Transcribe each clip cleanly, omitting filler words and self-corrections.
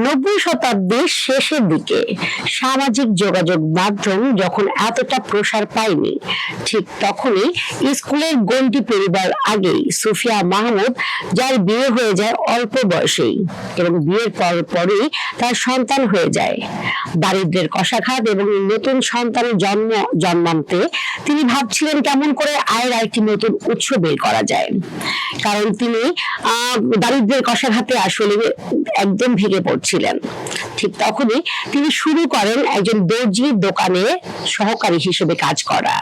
নব্বই শতাব্দীর শেষের দিকে সামাজিক যোগাযোগ মাধ্যম যখন এতটা প্রসার পায়নি, ঠিক তখনই স্কুলের গণ্ডি পেরিবার আগেই সুফিয়া মাহমুদ, যার বিয়ে হয়ে যায় অল্প বয়সেই এবং বিয়ের পরই তার সন্তান হয়ে যায়, দারিদ্র্যের কষাঘাত এবং নতুন সন্তানের জন্মান্তে তিনি ভাবছিলেন কেমন করে আয়ের আরেকটি নতুন উৎস বের করা যায়। কারণ তিনি দারিদ্র্যের কষাঘাতে আসলে একদম ভেঙে পড়ছিলেন। ঠিক তখনই তিনি শুরু করেন একজন দর্জির দোকানে সহকারী হিসেবে কাজ করা।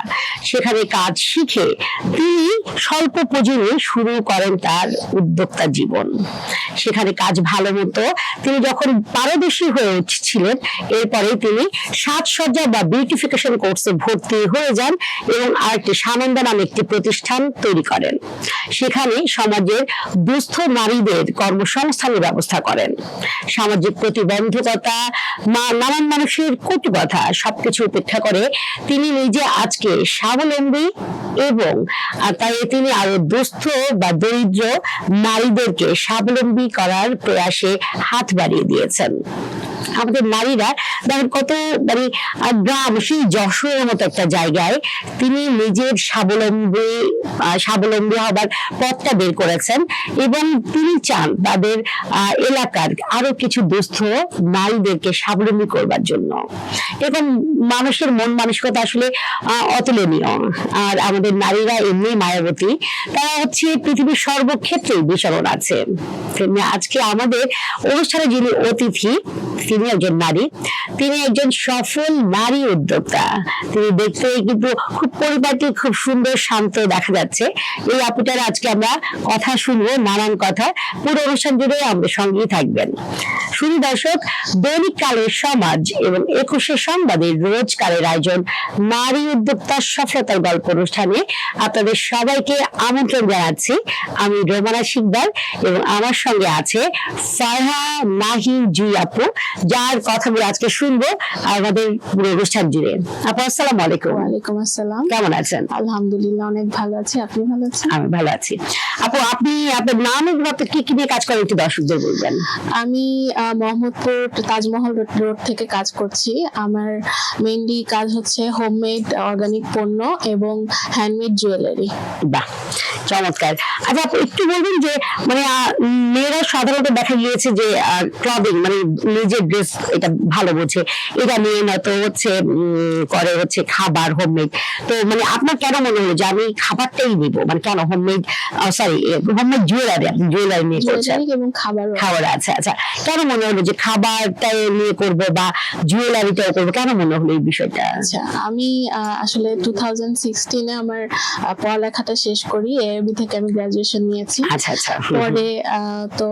সেখানে কাজ শিখে তিনি স্বল্প পুঁজি নিয়ে শুরু করেন তার উদ্যোক্তা জীবন। সেখানে কাজ ভালো মতো তিনি যখন পারদর্শী হয়ে উঠছিলেন, এরপরে তিনি সাজসজ্জা বা বিউটিফিকেশন কোর্সে ভর্তি হয়ে যান এবং আরেকটি সানন্দা নামে একটি প্রতিষ্ঠান তৈরি করেন। সেখানে সমাজের দুস্থ নারীদের কর্মসংস্থানের ব্যবস্থা করেন। সামাজিক প্রতিবন্ধকতা, নানান মানুষের কটু কথা সবকিছু উপেক্ষা করে তিনি নিজে আজকে স্বাবলম্বী এবং তাই তিনি আরো দুস্থ বা দরিদ্র নারীদেরকে স্বাবলম্বী করার প্রয়াসে হাত বাড়িয়ে দিয়েছেন। আমাদের নারীরা দেখেন কত গ্রাম, সেই যশোরের মতো একটা জায়গায় তিনি নিজের স্বাবলম্বী হবার পথটা বের করেছেন এবং তিনি চান তাদের এলাকার আরো কিছু দুস্থ নারীদেরকে স্বাবলম্বী করবার জন্য। এবং মানুষের মন মানসিকতা আসলে অতুলনীয়। আর আমাদের নারীরা এমনি মায়াবতী, তারা হচ্ছে পৃথিবীর সর্বক্ষেত্রেই বিচরণ আছে। আজকে আমাদের অনুষ্ঠানে যিনি অতিথি, তিনি একজন নারী, তিনি একজন সফল নারী উদ্যোক্তা। তিনি দেখতে কিন্তু খুব পরিপাটি, খুব সুন্দর, শান্ত দেখা যাচ্ছে। এই আপুটার আজকে আমরা কথা শুনবো, নানান কথা। পুরো অনুষ্ঠান জুড়ে আমাদের সঙ্গেই থাকবেন। শুধু দর্শক, দৈনিক কালের সমাজ এবং 21 সংবাদের রোজকারের আয়োজন নারী উদ্যোক্তার সফলতার গল্প অনুষ্ঠানে আপনাদের সবাইকে আমন্ত্রণ জানাচ্ছি। আমি রোমানা শিকদার এবং আমার সঙ্গে আছে ফারহা নাহি জুই আপু, যার কথাগুলো আজকে শুনবো আমাদের পুরো অনুষ্ঠান জুড়ে। আপু আসসালামু আলাইকুম। ওয়ালাইকুম আসসালাম। কেমন আছেন? আলহামদুলিল্লাহ, অনেক ভালো আছি। আপনি ভালো আছেন? আমি ভালো আছি। আপু, আপনি আপনার নাম এবং কি কি নিয়ে কাজ করেন একটু দর্শকদের বলবেন। আমি মোহাম্মদপুর তাজমহল রোড থেকে কাজ করছি। আমার মেইনলি কাজ হচ্ছে হোমমেড অর্গানিক পণ্য এবং হ্যান্ডমেড জুয়েলারি। বাহ, চমৎকার। আচ্ছা আপু, একটু বলবেন যে মেয়েরা সাধারণত দেখা গিয়েছে যে ক্লদিং নিজের ড্রেস এটা ভালো বোঝে, এটা নিয়ে নয়তো করে খাবার হোমমেড। তো আপনার কেন মনে হলো যে আমি খাবারটাই নিব, কেন হোমমেড হোমমেড জুয়েলারি, আপনি জুয়েলারি নিয়ে করছেন এবং খাবার। আচ্ছা আচ্ছা, কেন মনে হলো যে খাবারটাই নিয়ে করব বা জুয়েলারিটাও করবো, কেন মনে হলো এই বিষয়টা? আচ্ছা, আমি আসলে 2016 আমার পড়ালেখাটা শেষ করি। এবি থেকে আমি গ্রাজুয়েশন নিয়েছি। আচ্ছা আচ্ছা। পরে তো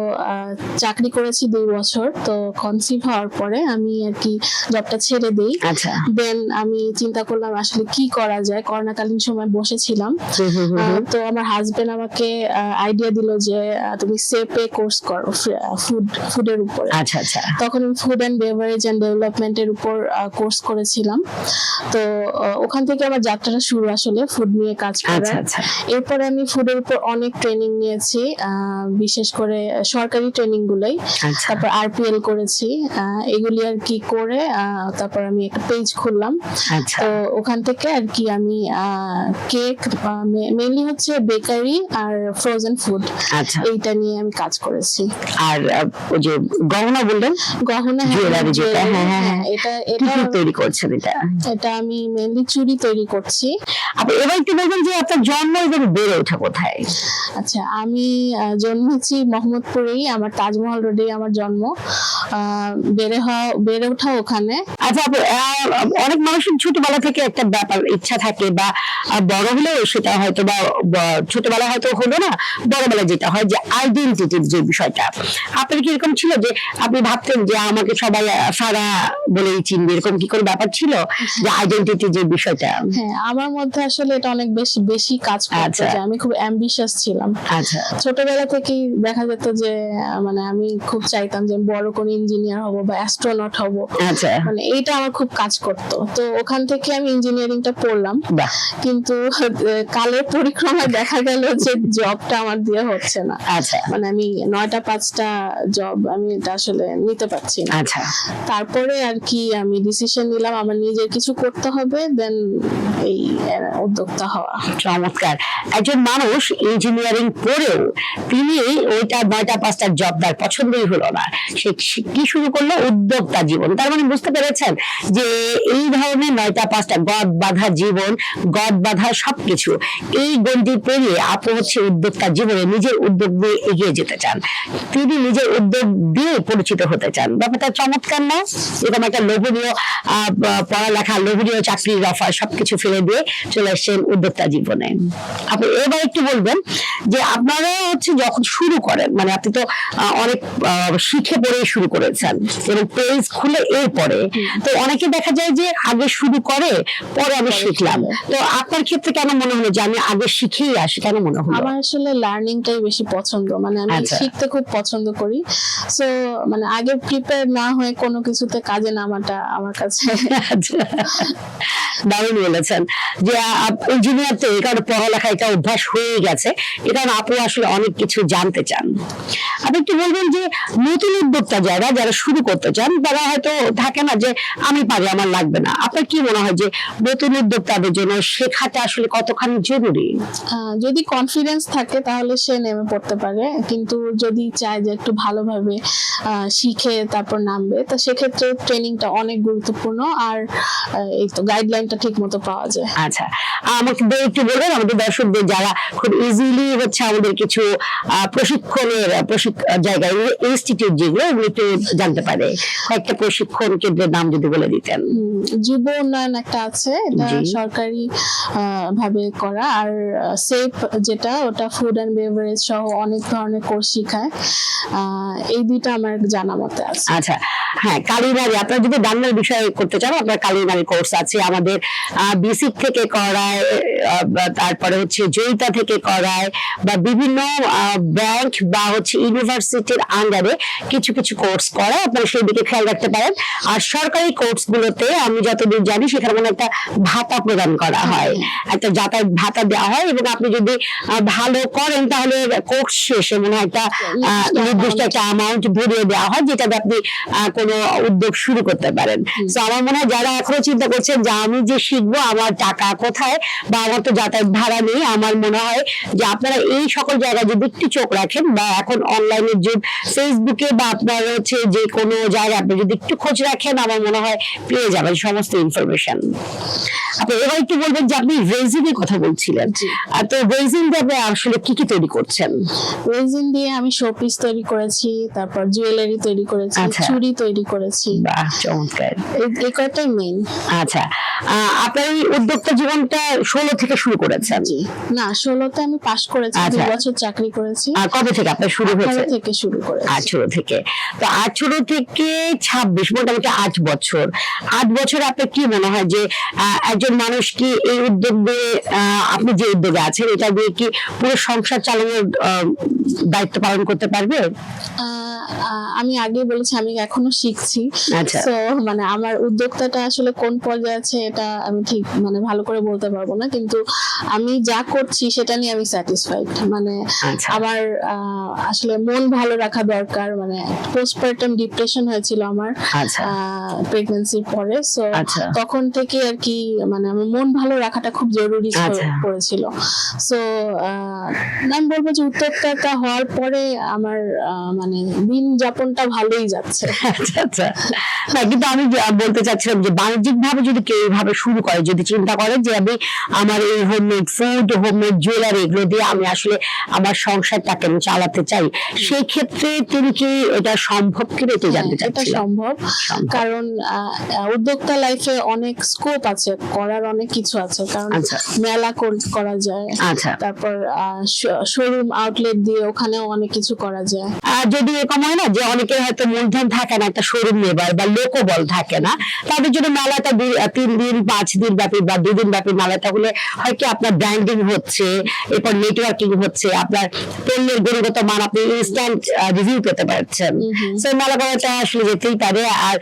চাকরি করেছি 2 বছর। তো কনসিভ হওয়ার পরে আমি আর কি জবটা ছেড়ে দিই। আচ্ছা। দেন আমি চিন্তা করলাম আসলে কি করা যায়। করোনাকালীন সময় বসেছিলাম। তো আমার হাজবেন্ড আমাকে আইডিয়া দিল যে তুমি সেপে কোর্স করো ফুডের উপরে। আচ্ছা আচ্ছা। তখন আমি ফুড এন্ড বেভারেজ এন্ড ডেভেলপমেন্টের উপর কোর্স করেছিলাম। তো ওখান থেকে আমার যাত্রাটা শুরু আসলে ফুড নিয়ে কাজ করা। এরপরে আমি ফুডের উপর অনেক ট্রেনিং নিয়েছি, বিশেষ করে সরকারি ট্রেনিং গুলোই। তারপর আরপিএল করেছি, এগুলি আর কি করে তারপর আমি একটা পেজ খুললাম। তো ওখান থেকে আর কি আমি কেক, মেইনলি হচ্ছে বেকারি আর ফ্রোজেন ফুড, এইটা নিয়ে আমি কাজ করেছি। আর ওই যে গহনা বললেন, গহনা, এটা তৈরি করছেন? এটা আমি মেইনলি চুড়ি তৈরি করছি। আপনি এবার একটু বলবেন যে আপনার জন্ম এবং বেড়ে ওঠা কোথায়? আচ্ছা, আমি জন্মেছি মোহাম্মদপুরেই, আমার তাজমহল রোডে আমার জন্ম। বেড়ে ওঠা ওখানে। আচ্ছা আপু, অনেক মানুষের ছোটবেলা থেকে একটা ব্যাপার ইচ্ছা থাকে, বা বড় হলেও সেটা হয়তো বা ছোটবেলা হয়তো হলো না, বড়বেলা যেটা হয় যে আইডেন্টিটির যে বিষয়টা, আপনার কি এরকম ছিল যে আপনি ভাবতেন যে আমাকে সবাই সারা বলেই চিনবে, এরকম কি কোনো ব্যাপার ছিল যে আইডেন্টিটি যে বিষয়টা? হ্যাঁ, আমার মধ্যে আসলে এটা অনেক বেশি কাজ করতো যে আমি খুব অ্যাম্বিশাস ছিলাম। আচ্ছা, ছোটবেলা থেকেই দেখা যেত যে আমি খুব চাইতাম যে বড় কোন ইঞ্জিনিয়ার হব বা অ্যাস্ট্রোনট হব। আচ্ছা, এইটা আমার খুব কাজ করতো। তো ওখান থেকে আমি ইঞ্জিনিয়ারিংটা পড়লাম, কিন্তু কালের পরিক্রমায় দেখা গেল যে জবটা আমার দিয়ে হচ্ছে না। আচ্ছা, মানে আমি 9টা 5টা জব আমি এটা আসলে নিতে পারছি না। আচ্ছা, তারপরে আর কি আমি ডিসিশন নিলাম আমার নিজের কিছু করতে হবে, দেন এই উদ্যোক্তা হওয়া। চমৎকার। একজন মানুষ ইঞ্জিনিয়ারিং পড়েও তিনি ওইটা 9টা 5টার জব তার পছন্দই হলো না, সে কি শুরু করলো? উদ্যোক্তা জীবন। তার মানে বুঝতে পেরেছেন যে এই ধরনের 9টা 5টা গদ বাঁধা জীবন, গদ বাঁধা সবকিছু, এই গণ্ডি পেরিয়ে আপু হচ্ছে উদ্যোক্তা জীবনে নিজের উদ্যোগ নিয়ে এগিয়ে যেতে চান, তিনি নিজের উদ্যোগ দিয়ে পরিচিত হতে চান। ব্যাপারটা চমৎকার না? এরকম একটা লোভনীয় পড়ালেখা, লোভনীয় চাকরির অফার সবকিছু ফেলে দিয়ে চলে এসেছেন উদ্যোক্তা জীবনে। আপনি এবার একটু বলবেন যে আপনারা হচ্ছে যখন শুরু করেন, মানে আপনি তো অনেক শিখে পড়ে শুরু করেছেন এবং পেজ খুলে এরপরে, তো অনেকে দেখা যায় যে আগে শুরু করে পরে আমি শিখলাম, তো আপনার ক্ষেত্রে কেন মনে হলো যে আমি আগে শিখেই আসি, কেন মনে হলো? আমার আসলে লার্নিংটাই বেশি পছন্দ, মানে আমি শিখতে খুব পছন্দ করি। সো মানে আগে প্রিপেয়ার না হয়ে কোনো কিছুতে কাজে নামাটা আমার কাছে দারুণ বলেছেন যে ইঞ্জিনিয়ার তো এই কারণে পড়ালেখা এটা অভ্যাস হয়ে গেছে, এই কারণে আপু আসলে অনেক কিছু জানতে চান। আপনি একটু বলবেন যে নতুন উদ্যোক্তা যারা যারা শুরু করতে চান তারা হয়তো থাকে না যে আমি পারি, আমার লাগবে না, আপনার কি মনে হয় যে নতুন উদ্যোক্তাদের জন্য শেখাটা আসলে কতখানি জরুরি? যদি কনফিডেন্স থাকে তাহলে সে নেমে পড়তে পারে, কিন্তু যদি চায় যে একটু ভালোভাবে শিখে তারপর নামবে, তো সেক্ষেত্রে ট্রেনিংটা অনেক গুরুত্বপূর্ণ, আর এই তো গাইডলাইনটা ঠিক মতো পাওয়া যায়। আচ্ছা, আমাকে একটু বলবেন আমাদের দর্শকদের যারা খুব ইজিলি হচ্ছে আমাদের কিছু প্রশিক্ষণের জায়গায় ইনস্টিটিউট যেগুলো একটু জানতে পারে, কয়েকটা প্রশিক্ষণ কেন্দ্রের নাম যদি বলে দিতেন। যুব উন্নয়ন একটা আছে, এটা সরকারি ভাবে করা, আর সেফ যেটা ওটা ফুড এন্ড বেভারেজ সহ অনেক ধরনের কোর্স শেখায়। এই দুইটা আমার জানা মতে আছে। আচ্ছা, হ্যাঁ, কালিমারি আপনারা যদি রান্নার বিষয়ে করতে চান আপনার কালিমারি কোর্স আছে আমাদের, বেসিক থেকে করায়, তারপরে হচ্ছে জয়িতা থেকে করায়, বা বিভিন্ন ব্যাংক বা হচ্ছে ইউনিভার্সিটির আন্ডারে কিছু কিছু কোর্স করায়, আপনারা সেই দিকে খেয়াল রাখতে পারেন। আর সরকারি কোর্স গুলোতে আমি যতদূর জানি সেখানে মানে একটা ভাতা প্রদান করা হয়, একটা যাতায়াত ভাতা দেওয়া হয়, এবং আপনি যদি ভালো করেন তাহলে কোর্স শেষে মনে হয় একটা নির্দিষ্ট একটা অ্যামাউন্ট ভরিয়ে দেওয়া হয়, যেটাতে আপনি কোনো উদ্যোগ শুরু করতে পারেন। তো আমার মনে হয় যারা এখনো চিন্তা করছেন যে আমি যে শিখবো আমার টাকা কোথায়, বা আমার তো যাতায়াত ভাড়া নেই, আমার মনে হয় যে আপনারা এই সকল জায়গায় যদি একটু চোখ রাখেন, বা এখন অনলাইনের যুগ, ফেসবুকে বা আপনার হচ্ছে যে কোনো জায়গায় আপনি যদি একটু খোঁজ রাখেন, আমার মনে হয় পেয়ে যাবেন সমস্ত ইনফরমেশন। আপনি এবার একটু বলবেন যে আপনি রেজিনের কথা বলছিলেন, তো রেজিন দিয়ে আপনি আসলে কি কি তৈরি করছেন? রেজিন দিয়ে আমি শোপিস তৈরি করেছি, তারপর জুয়েলারি তৈরি করেছি, চুড়ি তৈরি করেছি। বাহ, চমৎকার। এই কয়টাই মেইন। আচ্ছা, আপনার এই উদ্যোক্তা জীবনটা 16 থেকে শুরু করেছেন? না, 16তে আমি পাশ করেছি, 2 বছর চাকরি করেছি। আর কবে থেকে আপনার শুরু হয়েছে? 18 থেকে শুরু করেছি। 18 থেকে, তো 18 থেকে 26 মোটামুটি 8 বছর। 8 বছর আপনার কি মনে হয় যে একজন মানুষ কি এই উদ্যোগ দিয়ে, আপনি যে উদ্যোগে আছেন এটা দিয়ে কি পুরো সংসার চালানোর দায়িত্ব পালন করতে পারবে? আমি আগে বলেছি আমি এখনো শিখছি, তো মানে আমার উদ্যোক্তাটা আসলে কোন পর্যায়ে আছে এটা আমি ঠিক মানে ভালো করে বলতে পারবো না, কিন্তু আমি যা করছি সেটা নিয়ে আমি স্যাটিসফাইড। মানে আমার আসলে মন ভালো রাখা দরকার, মানে পোস্টপার্টাম ডিপ্রেশন হয়েছিল আমার প্রেগন্যান্সির পরে, সো তখন থেকে আর কি মানে আমার মন ভালো রাখাটা খুব জরুরি পড়েছিল। সো আমি বলবো যে উদ্যোক্তা হওয়ার পরে আমার মানে দিন যাপনটা ভালোই যাচ্ছে। আচ্ছা আচ্ছা, না কিন্তু আমি বলতে চাচ্ছিলাম যে বাণিজ্যিক ভাবে যদি কেউ এইভাবে শুরু করে, যদি চিন্তা করে যে আমি আমার এই হোমমেড ফুড, হোমমেড জুয়েলারি এগুলো দিয়ে আমি আসলে আমার সংসারটাকে আমি চালাতে চাই, সেই ক্ষেত্রে তিনি কি এটা সম্ভব কিনা এটা জানতে চাচ্ছিলাম। এটা সম্ভব, কারণ উদ্যোক্তা লাইফে অনেক স্কোপ আছে, করার অনেক কিছু আছে, কারণ মেলা করা যায়, তারপর শোরুম আউটলেট দিয়ে ওখানেও অনেক কিছু করা যায়। যদি এরকম হয় না যে অনেকের হয়তো মূলধন থাকে না একটা শোরুম নেবার বা লোকবল থাকে না, তাদের জন্য মেলাটা 3 দিন 5 দিন ব্যাপী বা 2 দিন ব্যাপী মেলাটা হলে হয় কি আপনার ব্র্যান্ডিং হচ্ছে, এরপর নেটওয়ার্কিং হচ্ছে, আপনার পণ্যের গুণগত মান আপনি ইনস্ট্যান্ট রিভিউ পেতে পারছেন। সো মেলা করাটা আসলে যেতেই পারে। আর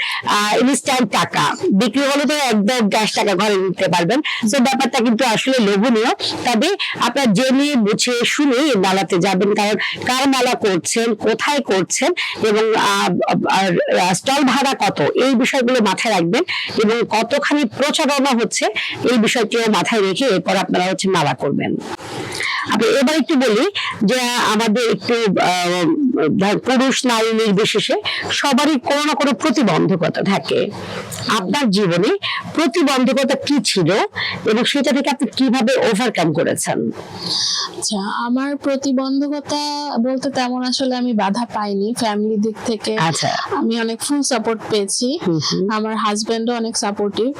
ইনস্ট্যান্ট টাকা বিক্রি হলে তো একদম ক্যাশ টাকা ঘরে নিতে পারবেন। সো ব্যাপারটা কিন্তু আসলে লোভনীয়, তবে আপনার জেনে বুঝে শুনে এই মেলাতে যাবেন, কারণ কার মেলা করছেন, কোথায় করছেন এবং স্টল ভাড়া কত, এই বিষয়গুলো মাথায় রাখবেন এবং কতখানি প্রচারণা হচ্ছে এই বিষয়টিও মাথায় রেখে এরপর আপনারা হচ্ছে মেলা করবেন। আপনি এবার একটু বলি যে আমাদের একটু পুরুষ নারী নির্বিশেষে সবারই কোনো না কোনো প্রতিবন্ধকতা থাকে। আপনার জীবনে প্রতিবন্ধকতা কি ছিল এবং সেটা থেকে আপনি কিভাবে ওভারকাম করেছেন? আচ্ছা, আমার প্রতিবন্ধকতা বলতে তেমন আসলে আমি বাধা পাইনি ফ্যামিলি দিক থেকে। আচ্ছা, আমি অনেক ফুল সাপোর্ট পেয়েছি। আমার হাজবেন্ডও অনেক সাপোর্টিভ।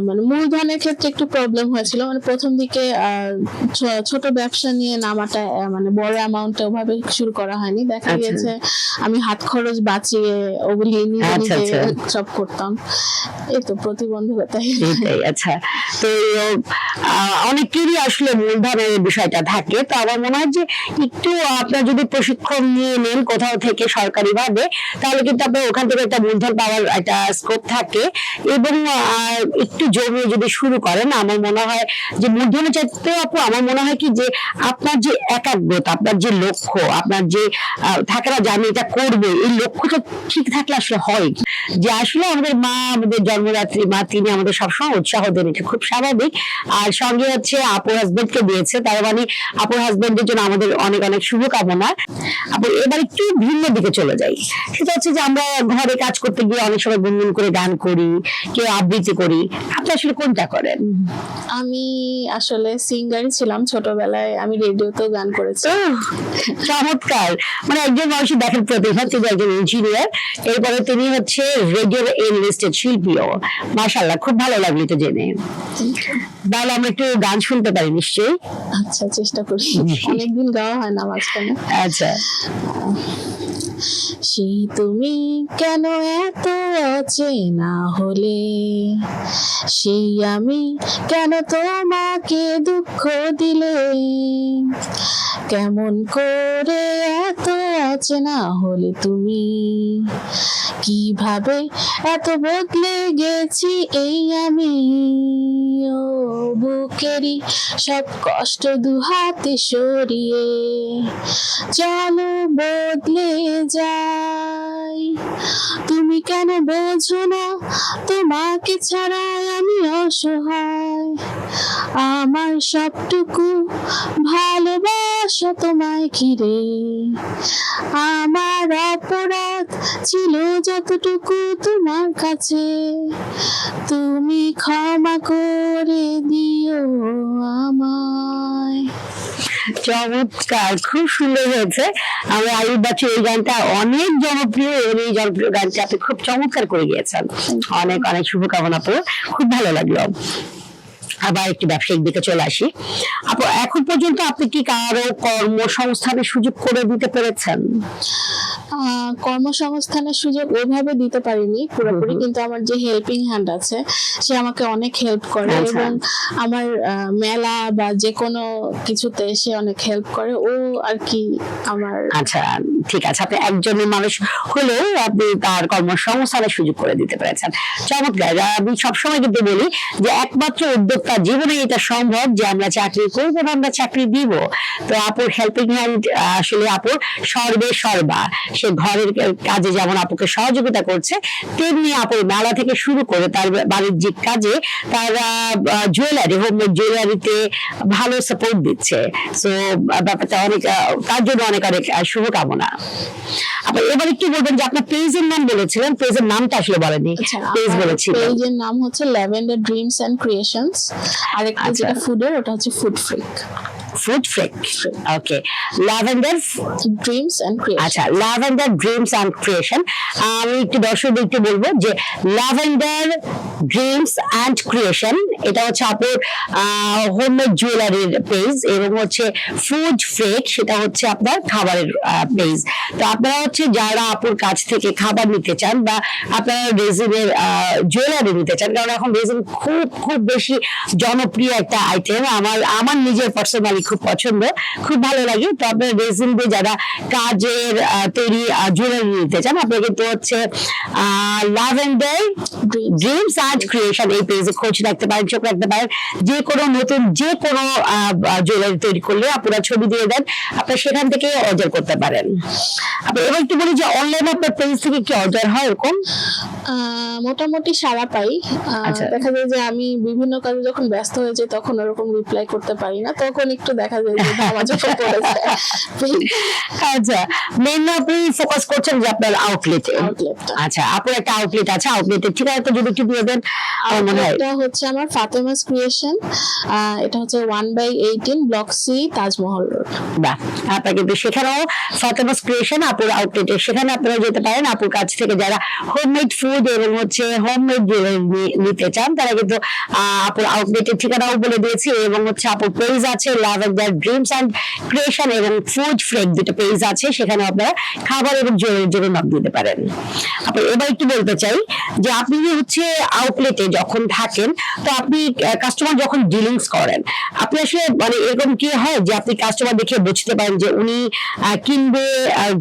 মানে মূলধনের ক্ষেত্রে একটু প্রবলেম হয়েছিল, মানে প্রথম দিকে ছোট ব্যবসা নিয়ে নামাটা মানে বড় অ্যামাউন্টে ওভাবে শুরু করা হয়নি। দেখা গেছে আমি হাত খরচ বাঁচিয়ে ওগুলি নিজে নিজে সব করতাম। এই তো প্রতিবন্ধকতা। আচ্ছা, তো অনেকেরই আসলে মূলধনের বিষয়টা থাকে। তো আমার মনে হয় যে একটু আপনার যদি প্রশিক্ষণ নিয়ে নেন কোথাও থেকে সরকারি ভাবে, তাহলে কিন্তু আপনার ওখান থেকে একটা মূলধন পাওয়ার একটা স্কোপ থাকে এবং একটু জমিয়ে যদি শুরু করেন, আমার মনে হয় যে মূলধনের চাইতেও আপু আমার মনে হয় কি যে আপনার যে একাগ্রতা, আপনার যে লক্ষ্য, আপনার যে থাকে না যে আমি এটা করবো, এই লক্ষ্যটা ঠিক থাকলে আসলে হয় যে আসলে আমাদের মা, আমাদের জন্মদাত্রী মা, তিনি আমাদের সবসময় উৎসাহ দেন, এটা খুব স্বাভাবিক। আর সঙ্গে হচ্ছে আপুর হাজবেন্ডকে দিয়েছে, তার মানে আপুর হাজবেন্ডের জন্য আমাদের অনেক অনেক শুভকামনা। আপু এবার একটু ভিন্ন দিকে চলে যাই, সেটা হচ্ছে যে আমরা ঘরে কাজ করতে গিয়ে অনেক সময় গুনগুন করে গান করি, কেউ আবৃত্তি করি, আপনি আসলে কোনটা করেন? আমি আসলে সিঙ্গারই ছিলাম ছোটবেলায়, আমি রেডিওতেও গান করেছি। চমৎকার, মানে একজন মানুষের দেখেন প্রতিভা, তিনি একজন ইঞ্জিনিয়ার, এরপরে তিনি হচ্ছে রেডিওর এনলিস্টেড শিল্পীও। মাশাআল্লাহ, খুব ভালো লাগলো তো জেনে। তাহলে আমরা একটু গান শুনতে পারি নিশ্চয়ই? আচ্ছা, চেষ্টা করি, অনেকদিন গাওয়া হয় না মাঝখানে। আচ্ছা। সেই তুমি কেন এত অচেনা হলে, সেই আমি কেন তোমাকে দুঃখ দিলে, কেমন করে এত অচেনা হলে তুমি, কিভাবে এত বদলে গেছি এই আমি, ও বুকেরই সব কষ্ট দুহাতে সরিয়ে চলো বদলে যাই। তুমি কেন বোঝো না তোমাকে ছাড়া আমি অসহায়, আমার সবটুকু ভালোবাসা তোমায় ঘিরে, আমার অপরাধ ছিল যতটুকু তোমার কাছে, তুমি ক্ষমা করে দিও আমায়। চমৎকার, খুব সুন্দর হয়েছে। আমি আয়ুব বাচ্চু এই গানটা অনেক জনপ্রিয় এবং এই জনপ্রিয় গানটা আপনি খুব চমৎকার করে গিয়েছেন। অনেক অনেক শুভকামনা পেয়ে খুব ভালো লাগলো। আবার একটি ব্যবসায়িক দিকে চলে আসি। আপু এখন পর্যন্ত আপনি কি কারো কর্মসংস্থানের সুযোগ করে দিতে পেরেছেন? কর্মসংস্থানের সুযোগ ওইভাবে দিতে পারিনি পুরোপুরি, কিন্তু আমার যে হেল্পিং হ্যান্ড আছে সে আমাকে অনেক হেল্প করে এবং আমার মেলা বা যে কোনো কিছুতে সে অনেক হেল্প করে। ও আর কি আমার। আচ্ছা, ঠিক আছে, আপনি একজনের মানুষ হলেও আপনি তার কর্মসংস্থানের সুযোগ করে দিতে পেরেছেন। চমৎকার। আমি সবসময় কিন্তু বলি যে একমাত্র উদ্যোক্তা জীবনে এটা সম্ভব যে আমরা চাকরি করবো না আমরা চাকরি দিব। তো আপুর হেল্পিং হ্যান্ড আসলে আপুর সর্বে সর্বা, সে ঘরের কাজে যেমন আপুকে সহযোগিতা করছে, তেমনি আপুর মেলা থেকে শুরু করে তার বাণিজ্যিক কাজে, তার জুয়েলারি, হোমমেড জুয়েলারিতে ভালো সাপোর্ট দিচ্ছে। সো ব্যাপারটা অনেক, তার জন্য অনেক অনেক শুভকামনা। আবার এবার একটু বলবেন যে আপনার পেজের নাম বলেছিলেন, পেজের নামটা আসলে বলেননি। পেজ বলেছিলেন, পেজের নাম হচ্ছে ল্যাভেন্ডার ড্রিমস এন্ড ক্রিয়েশনস, আর একটা যেটা ফুডের ওটা হচ্ছে food freak. Food freak, okay. Lavender dreams and creation. আচ্ছা, ল্যাভেন্ডার ড্রিমস এন্ড ক্রিয়েশন। আমি একটু দর্শকদের একটু বলবো যে ল্যাভেন্ডার ড্রিমস অ্যান্ড ক্রিয়েশন, এটা হচ্ছে আপুর হোমমেড জুয়েলারির পেজ, এবং হচ্ছে ফুড ফ্রেক, সেটা হচ্ছে আপনার খাবারের পেজ। তো আপনারা হচ্ছে যারা আপুর কাছ থেকে খাবার নিতে চান বা আপনারা রেজিনের জুয়েলারি নিতে চান, কারণ এখন রেজিন খুব খুব বেশি জনপ্রিয় একটা আইটেম, আমার নিজের পার্সোনালি খুব পছন্দ, খুব ভালো লাগে। তো আপনারা রেজিন দিয়ে যারা কাজের তৈরি জুয়েলারি নিতে চান, আপনারা কিন্তু হচ্ছে ল্যাভেন্ডার ড্রিমস অ্যান্ড ক্রিয়েশন এই পেজে খোঁজ রাখতে পারেন, চোখ রাখতে পারেন। যে কোনো নতুন যে কোনো জুয়েলারি তৈরি করলে আপনারা ছবি দিয়ে দেন, আপনারা সেখান থেকে অর্ডার করতে পারেন। এবার একটু বলি যে অনলাইনে আপনার পেজ থেকে কি অর্ডার হয় এরকম? মোটামুটি সাড়া পাই। আচ্ছা। দেখা যায় যে আমি বিভিন্ন কাজে যখন ব্যস্ত হয়ে যাই তখন ওরকম রিপ্লাই করতে পারি না, তখন একটু দেখা যায় যে আমার চোখে পড়েছে। আচ্ছা, মেইন আপনি ফোকাস করছেন যে আপনার আউটলেটে। আচ্ছা, আপনার একটা আউটলেট আছে, আউটলেটের ঠিকানাটা যদি একটু দিয়ে দেন। আমার মনে হয় এটা হচ্ছে আমার ফাতেমাস ক্রিয়েশন, এটা হচ্ছে 1/18 ব্লক সি তাজমহল রোড। বাহ, আপনার কিন্তু সেখানেও ফাতেমাস ক্রিয়েশন আপুর আউটলেটে, সেখানে আপনারা যেতে পারেন। আপুর কাছ থেকে যারা হোমমেড ফুড এবং হচ্ছে হোমমেড নিতে চান, তারা কিন্তু আপুর আউটলেটের ঠিকানাও বলে দিয়েছি, এবং হচ্ছে আপুর পেজ আছে ল্যাভেন্ডার ড্রিমস অ্যান্ড ক্রিয়েশন এবং ফুড ফ্রেক, দুটো পেজ আছে, সেখানে আপনারা খাবার এবং জুয়েলারির জন্য নাম দিতে পারেন। এবার একটু বলতে চাই যে আপনি হচ্ছে আউটলেটে যখন থাকেন, তো আপনি কাস্টমার যখন ডিলিংস করেন, আপনি আসলে মানে এরকম কি হয় যে আপনি কাস্টমার দেখে বুঝতে পারেন যে উনি কিনবে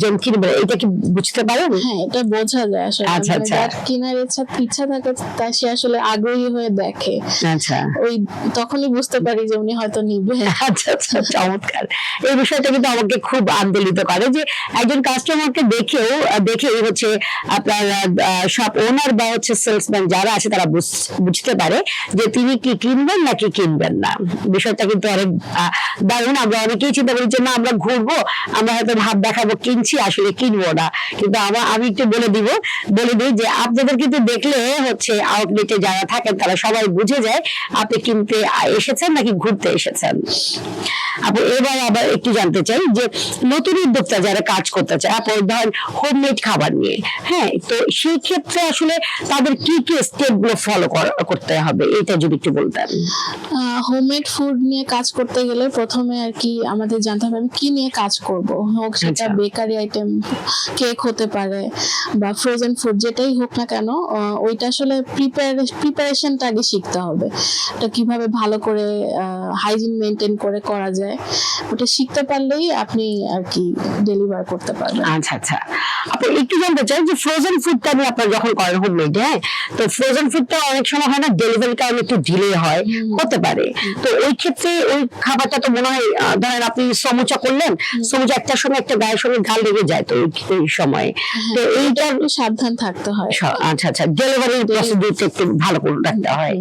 যে কিনবে, এটা কি বুঝতে পারেন? হ্যাঁ, এটা বোঝা যায় আসলে। আচ্ছা, আচ্ছা। যার কেনার ইচ্ছা থাকে তা সে আসলে আগ্রহী হয়ে দেখে, আচ্ছা, ওই তখনই বুঝতে পারি যে উনি হয়তো নিবে। আচ্ছা আচ্ছা, চমৎকার। এই বিষয়টা কিন্তু আমাকে খুব আন্দোলিত করে যে একজন কাস্টমারকে দেখেই হচ্ছে আপনার শপ ওনার বা হচ্ছে সেলসম্যান যারা আছে তারা বুঝতে পারে যে তিনি কি কিনবেন নাকি কিনবেন না। বিষয়টা কিন্তু অনেক দারুণ। আমরা অনেকেই চিন্তা করি যে না, আমরা ঘুরবো, আমরা হয়তো ভাব দেখাবো কিনছি, আসলে কিনবো না। কিন্তু আমি একটু বলে দিই যে আপনাদের কিন্তু দেখলে হচ্ছে আউটলেটে যারা থাকেন তারা সবাই বুঝে যায় আপনি কিনতে এসেছেন নাকি ঘুরতে এসেছেন। এবার আবার একটু জানতে চাই যে নতুন উদ্যোক্তা যারা কাজ করতে চায়, ধরেন হোমমেড খাবার নিয়ে, হ্যাঁ, তো সেই ক্ষেত্রে আসলে তাদের কি কি স্টেপ গুলো ফলো করতে হবে, এটা যদি একটু বলতেন। হোমমেড ফুড নিয়ে কাজ করতে গেলে প্রথমে আর কি আমাদের জানতে হবে আমি কি নিয়ে কাজ করব। হোক সেটা বেকারি আইটেম, কেক হতে পারে বা ফ্রোজেন ফুড, যেটাই হোক না কেন, ওইটা আসলে প্রিপারেশনটা আগে শিখতে হবে। এটা কিভাবে ভালো করে হাইজিন মেনটেন করে করা যায়, ওটা শিখতে পারলেই আপনি আর কি ডেলিভার করতে পারবেন। আচ্ছা আচ্ছা, আপনি একটু জানতে চাই যে ফ্রোজেন ফুডটা নিয়ে আপনারা যখন করেন হোমমেড, হ্যাঁ, তো ফ্রোজেন ফুডটা অনেক সময় হয় না ডেলিভারি কারণে একটু ডিলে হতে পারে, তো ওই ক্ষেত্রে ওই খাবারটা তো মনে হয় ধরেন আপনি সমুচা করলেন, সমুচা একটার সঙ্গে একটা গায়ের সঙ্গে গাল লেগে যায়, তো ওই সময় তো এইটা একটু সাবধান থাকতে হয়। আচ্ছা আচ্ছা, ডেলিভারি প্রসিডিউরটা একটু ভালো করে রাখতে হয়।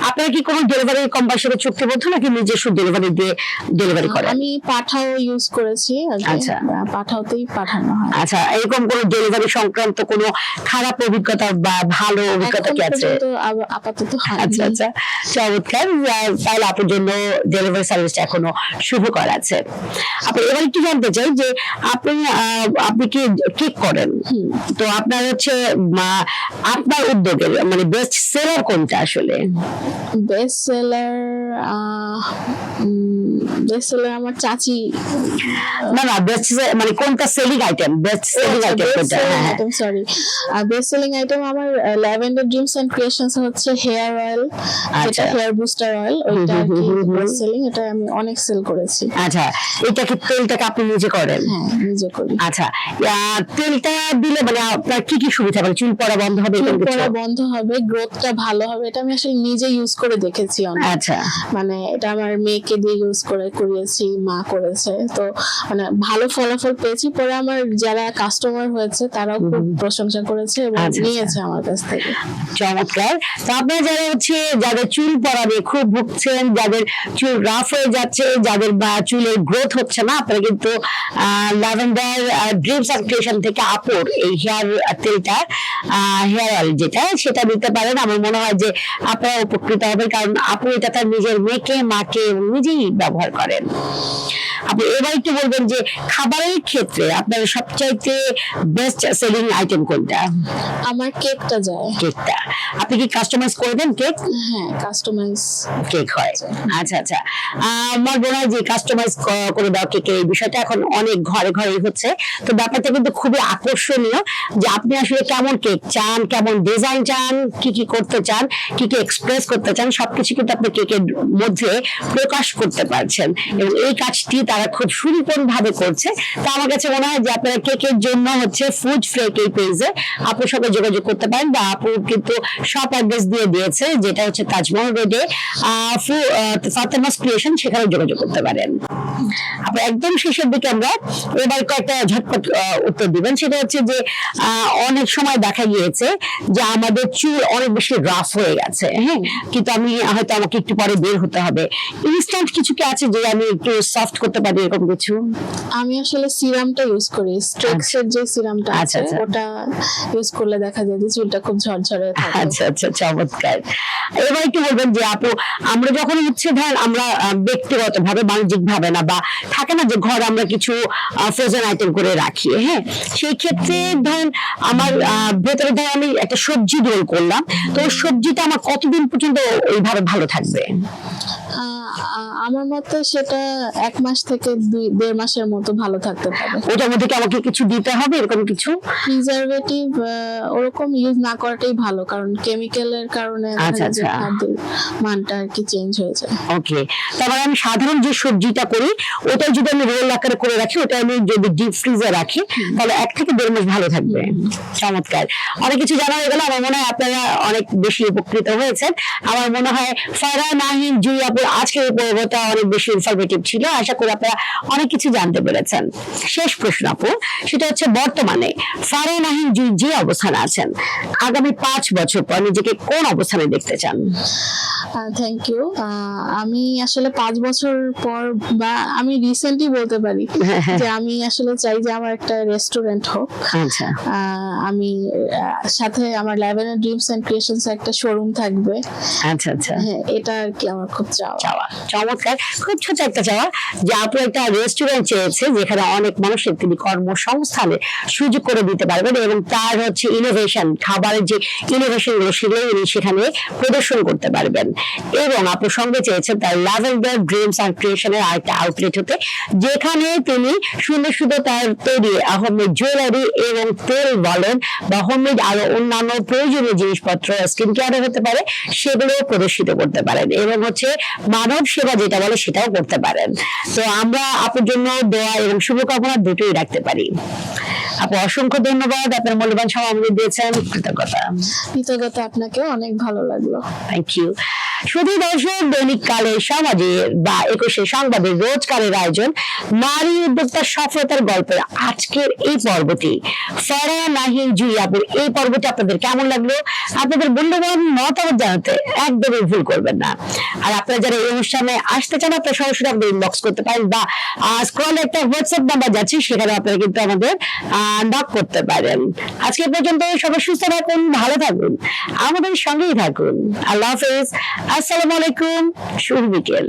আপনারা কি কোনো ডেলিভারি কোম্পানির সাথে চুক্তিবদ্ধ নাকি নিজস্ব ডেলিভারি দিয়ে ডেলিভারি করেন? আমি পাঠাও ইউজ করেছি। আচ্ছা, পাঠাওতেই পাঠানো হয়। আচ্ছা, এরকম কোনো ডেলিভারি সংক্রান্ত কোনো খারাপ অভিজ্ঞতা বা ভালো অভিজ্ঞতা কি আছে? আপাতত আচ্ছা আচ্ছা, চমৎকার। তাহলে আপনার জন্য ডেলিভারি সার্ভিসটা এখনো শুরু করা আছে। এবার একটু জানতে চাই যে আপনি কি কেক করেন, তো আপনার হচ্ছে আপনার উদ্যোগের মানে বেস্ট সেলার কোনটা আসলে? বেস্ট সেলার আমার চাচি। না, বেস্ট মানে কোনটা selling item, best selling item কোনটা? সরি, বেস্ট সেলিং আইটেম আমার ল্যাভেন্ডার ড্রিমস এন্ড ক্রিয়েশনস হচ্ছে হেয়ার অয়েল, যেটা হেয়ার বুস্টার অয়েল, ওইটা আর কি বেস্ট সেলিং, এটা আমি অনেক সেল করেছি। আচ্ছা, এটা কি তেলটাকে আপনি নিজে করেন? হ্যাঁ, নিজে করি। আচ্ছা, তেলটা দিলে মানে আপনার কি কি সুবিধা, মানে চুল পড়া বন্ধ হবে? চুল পড়া বন্ধ হবে, গ্রোথটা ভালো হবে, এটা আমি আসলে নিজে ইউজ করে দেখেছি অনেক। আচ্ছা, মানে এটা আমার মেয়েকে দিয়ে ইউজ করিয়েছি, মা করেছে, তো মানে ভালো ফলাফল পেয়েছি। পরে আমার যারা কাস্টমার হয়েছে তারাও খুব প্রশংসা করেছে এবং নিয়েছে আমার কাছ থেকে। চমৎকার। তো আপনারা যারা হচ্ছে যাদের চুল পড়া নিয়ে খুব ভুগছেন, যাদের চুল রাফ হয়ে যাচ্ছে, যাদের বা চুলের গ্রোথ হচ্ছে না, আপনারা কিন্তু ল্যাভেন্ডার ড্রিমস অ্যান্ড ক্রিয়েশন থেকে আপুর এই হেয়ার তেলটা, হেয়ার অয়েল যেটা, সেটা নিতে পারেন। আমার মনে হয় যে আপনারা উপকৃত হবেন, কারণ আপু এটা তার নিজের মেয়েকে, মাকে নিজেই ব্যবহার ব্যবহার করেন। আপনি এবার একটু বলবেন যে খাবারের ক্ষেত্রে আপনার সবচাইতে বেস্ট সেলিং আইটেম কোনটা? আমার কেকটা যায়। কেকটা আপনি কি কাস্টমাইজ করে দেন? কেক হ্যাঁ, কাস্টমাইজ কেক হয়। আচ্ছা আচ্ছা, আমার মনে হয় যে কাস্টমাইজ করে দেওয়া কেকের এই বিষয়টা এখন অনেক ঘরে ঘরে হচ্ছে। তো ব্যাপারটা কিন্তু খুবই আকর্ষণীয় যে আপনি আসলে কেমন কেক চান, কেমন ডিজাইন চান, কি কি করতে চান, কি কি এক্সপ্রেস করতে চান, সবকিছু কিন্তু আপনি কেকের মধ্যে প্রকাশ করতে পারছেন এবং এই কাজটি তারা খুব সুনিপুণ ভাবে করছে। তো আমার কাছে মনে হয় যে আপনারা কেকের জন্য হচ্ছে ফুড ফ্রেক এই পেজে আপুর সঙ্গে যোগাযোগ করতে পারেন, বা আপু কিন্তু সব অ্যাড্রেস দিয়ে দিয়েছে, যেটা হচ্ছে তাজমহল রোডে ফাতেমাস ক্রিয়েশন, সেখানে যোগাযোগ করতে পারেন। আপনি একদম শেষের দিকে আমরা এবার কয়েকটা ঝটপট উত্তর দিবেন। সেটা হচ্ছে যে অনেক সময় দেখা গিয়েছে যে আমাদের চুল অনেক বেশি রাফ হয়ে গেছে, হ্যাঁ, কিন্তু আমি হয়তো আমাকে একটু পরে বের হতে হবে, ইনস্ট্যান্ট কিছু কি আছে যে আমি একটু সফট করতে পারি, এরকম কিছু? আমি আসলে সিরামটা ইউজ করি, স্ট্রেক্সের যে সিরামটা আছে ওটা ইউজ করলে দেখা যায় যে চুলটা খুব ঝরঝরে থাকে। আচ্ছা আচ্ছা, চমৎকার। এবার একটু বলবেন যে আপু, আমরা যখন হচ্ছে ধরেন আমরা ব্যক্তিগত ভাবে, বাণিজ্যিক ভাবে না, বা থাকে না যে ঘরে আমরা কিছু ফ্রোজেন আইটেম করে রাখি, হ্যাঁ, সেই ক্ষেত্রে ধরেন আমার ভেতরে ধরেন আমি একটা সবজি রোল করলাম, তো ওই সবজিটা আমার কতদিন পর্যন্ত ওইভাবে ভালো থাকবে? আমার মতে সেটা 1 মাস থেকে 2.5 মাসের মতো ভালো থাকতে পারে। ওটার মধ্যে কি আমাকে কিছু দিতে হবে, এরকম কিছু? প্রিজারভেটিভ ওরকম ইউজ না করাটাই ভালো, কারণ কেমিক্যালের কারণে খাদ্যের মানটা আর কি চেঞ্জ হয়ে যায়। ওকে, তারপরে আমি সাধারণ যে সবজিটা করি ওটা যদি আমি রোল আকারে করে রাখি, ওটা আমি যদি ডিপ ফ্রিজে রাখি, তাহলে 1 থেকে 1.5 মাস ভালো থাকবে। চমৎকার, অনেক কিছু জানা হয়ে গেল। আমার মনে হয় আপনারা অনেক বেশি উপকৃত হয়েছেন। আমার মনে হয় ফারহা নাহিন জুই আপুর আজকের এই পর্বটা অনেক বেশি ইনফরমেটিভ ছিল। আশা করি আপনারা অনেক কিছু জানতে পেরেছেন। শেষ প্রশ্ন আপু, সেটা হচ্ছে বর্তমানে ফারহা নাহিন জুই যে অবস্থানে আছেন, আগামী 5 বছর পর নিজেকে কোন অবস্থানে দেখতে চান? Thank you. আমি আসলে 5 বছর পর, বা আমি রিসেন্টলি বলতে পারি যে আমি আসলে চাই যে আমার একটা রেস্টুরেন্ট হোক। আচ্ছা, আমি সাথে আমার ল্যাভেন্ডার ড্রিমস এন্ড ক্রিয়েশনস একটা শোরুম থাকবে। আচ্ছা আচ্ছা, হ্যাঁ, এটা আর কি আমার খুব চাওয়া। চমৎকার, খুব ছোট একটা চাওয়া যে আপনি একটা রেস্টুরেন্ট চেয়েছে যেখানে অনেক মানুষের তিনি কর্মসংস্থানের সুযোগ করে দিতে পারবেন, এবং তার হচ্ছে ইনোভেশন, খাবারের যে ইনোভেশন গুলো সেগুলো সেখানে প্রদর্শন করতে পারবেন। এবং আপনি সঙ্গে চেয়েছেন তার ল্যাভেন্ডার ড্রিমস এন্ড ক্রিয়েশনের আরেকটা আউটলেট হতে, যেখানে তিনি সুন্দর সুন্দর তার তৈরি হোমমেড জুয়েলারি এবং তেল বলেন বা হোমমেড আরো অন্যান্য প্রয়োজনীয় জিনিসপত্র, স্কিন কেয়ার হতে পারে, সেগুলো প্রদর্শিত করতে পারেন, এবং হচ্ছে মানব সেবা যেটা বলে সেটাও করতে পারেন। তো আমরা আপনার জন্য দোয়া এবং শুভকামনা দুটোই রাখতে পারি। আপু, অসংখ্য ধন্যবাদ, আপনার মূল্যবান সময় আমাদের দিয়েছেন। কৃতজ্ঞতা আপনাকে, অনেক ভালো লাগলো। Thank you. শুধু দর্শক, দৈনিক কালের সমাজে বা 21শে সংবাদের রোজকারের আয়োজন নারী উদ্যোক্তার সফলতার গল্পের আজকের এই পর্বটি, ফারহা নাহিন জুই আপুর এই পর্বটি আপনাদের কেমন লাগলো? আপনাদের মূল্যবান মতামত জানাতে একদমই ভুল করবেন না। আর আপনারা যারা এই অনুষ্ঠানে আসতে চান, আপনারা সরাসরি আমাদের ইনবক্স করতে পারেন, বা স্ক্রলে একটা হোয়াটসঅ্যাপ নাম্বার যাচ্ছে, সেখানে আপনারা কিন্তু আমাদের নক করতে পারেন। আজকে পর্যন্ত সবাই সুস্থ থাকুন, ভালো থাকুন, আমাদের সঙ্গেই থাকুন। আল্লাহ হাফেজ, আসসালামু আলাইকুম, শুভ বিকেল।